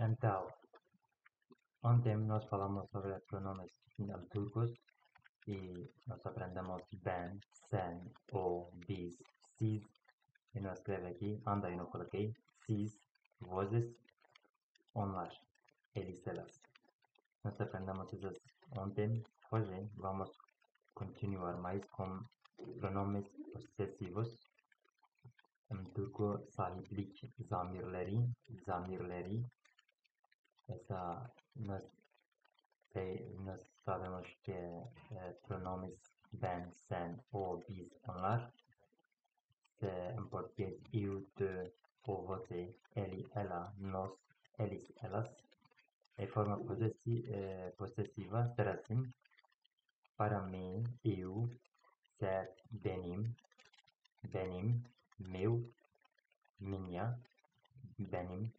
Então, ontem nós falamos sobre pronomes turcos e nós aprendemos ben, sen, o, bis, siz. E não escreve aqui, anda e não coloquei, siz, vozes, onlar, eles, elas. Nós aprendemos essas ontem. Hoje vamos continuar mais com pronomes possessivos. Em turco, sahiplik, zamirleri. Essa nós sabemos que pronomes ben, sen, o, bis, onlar. Em português, eu, tu, o, você, ele, ela, nós, eles, elas. E forma possessiva será assim: para mim, eu, ser, benim, meu, minha, benim,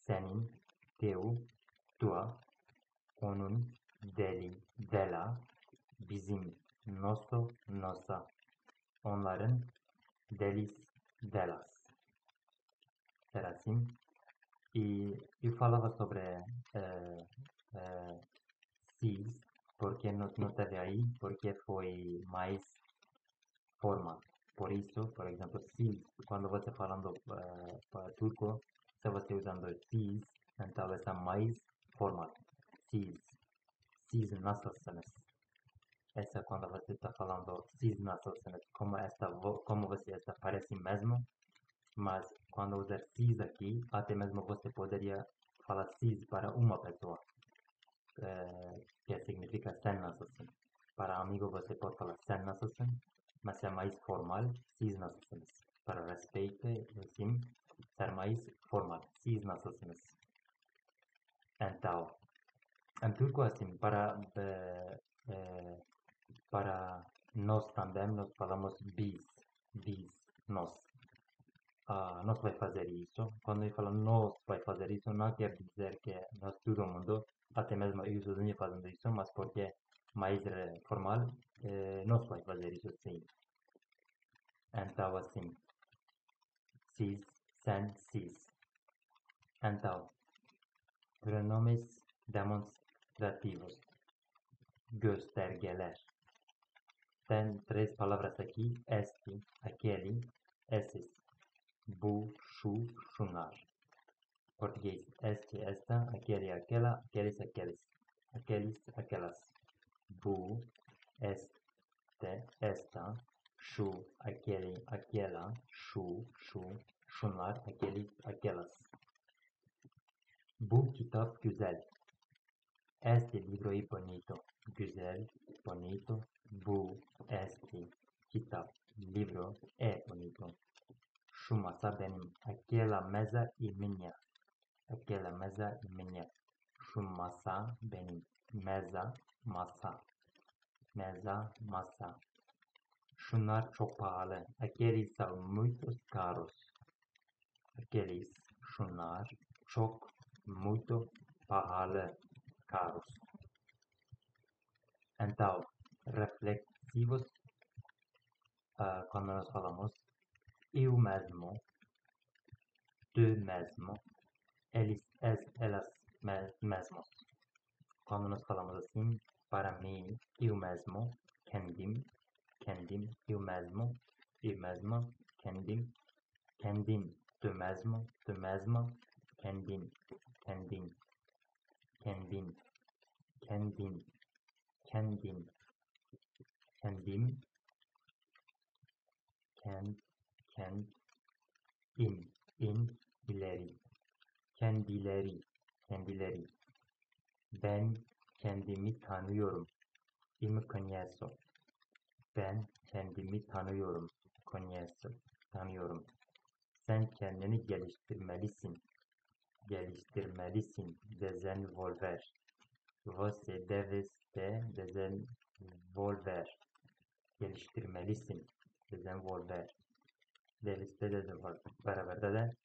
senin, teu, tua, onun, deli, dela, bizim, nosso, nossa, onların, deles, delas. Será assim? E eu falava sobre cis, porque não teve aí, porque foi mais forma. Por isso, por exemplo, cis, quando você falando para turco, se você usando cis, então essa mais formal. Cis, cis nasılsınız? Essa quando você está falando cis nasılsınız, como você está, parece mesmo, mas quando usar cis aqui, até mesmo você poderia falar cis para uma pessoa, que significa sen nasılsın. Para amigo você pode falar sen nasılsın, mas é mais formal, siz nasılsınız. Para respeito, assim, ser mais formal, siz nasılsınız. Então, em turco assim, para nós também, nós falamos bis, nós. Nós vai fazer isso. Quando eu falo nós vai fazer isso, não quer dizer que nós, todo mundo, até mesmo eu sozinho fazendo isso, mas porque é mais formal, nós vai fazer isso sim. Então, assim, siz, sen, siz. Então, pronomes demonstrativos, göstergeler. Tem três palavras aqui, este, aquele, esses, bu, şu, şunlar. Português, este, esta, aquele, aquela, aqueles, aqueles, aqueles, aquelas. Bu, este, esta, şu, aquele, aquela, şu, şunlar, aqueles, aquelas. Bu kitap güzel. Este libro es bonito. Güzel, bonito. Bu, este kitap, libro es bonito. Şu masa benim. Aquela mesa e minha. Aquela mesa e minha. Şu masa benim. Mesa, masa. Mesa, masa. Şunlar çok pahalı. Aqueles são muito caros. Aqueles, şunlar, çok, muito pahalı, caros. Então, reflexivos, quando nós falamos eu mesmo, tu mesmo, eles, elas mesmos. Quando nós falamos assim, para mim, eu mesmo, kendim, eu mesma, kendim, tu mesmo, tu mesma, kendim, kendim, kendim, kendim, kendim, kendim, ileri, kendileri. Ben kendimi tanıyorum. Eu me conheço. Ben kendimi tanıyorum. Conheço. Tanıyorum. Sen kendini geliştirmelisin. Desenvolver. Você deve se desenvolver. Geliştirmelisin. Desenvolver. Deve se desenvolver. Para verdade,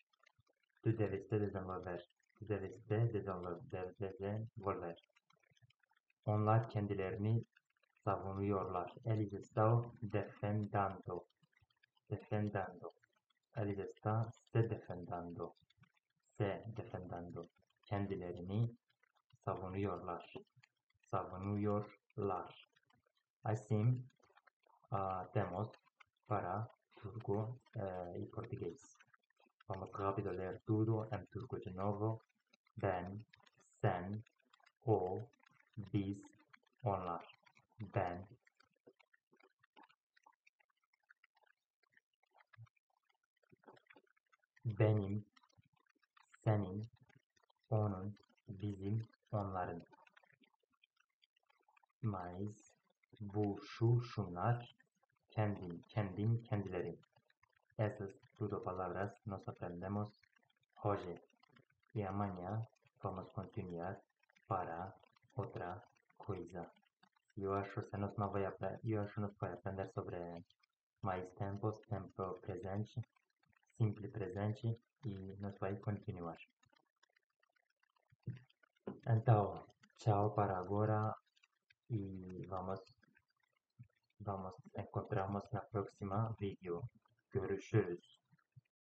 tu deves te desenvolver. Tu deves te desenvolver. Onlar kendilerini savunuyorlar. Eles estão defendendo. Eles estão se defendendo. kendilerini savunuyorlar. Savunuyorlar. Assim, temos para turco y portugués. Vamos rápido a leer todo en turco de nuevo. Ben, sen, o, biz, onlar. Ben, benim, senin, onun, bizim, onların. Mais, bu, şu, şunlar, kendin, kendilerin. Esas todo palabras nos aprendemos hoy. Y mañana vamos a continuar para otra coisa. Eu acho que nós não vai aprender, eu acho que nós vai aprender sobre mais tempos, tempo presente, simples presente e nós vai continuar. Então, tchau para agora e vamos encontrarmos na próxima vídeo. Görüşürüz.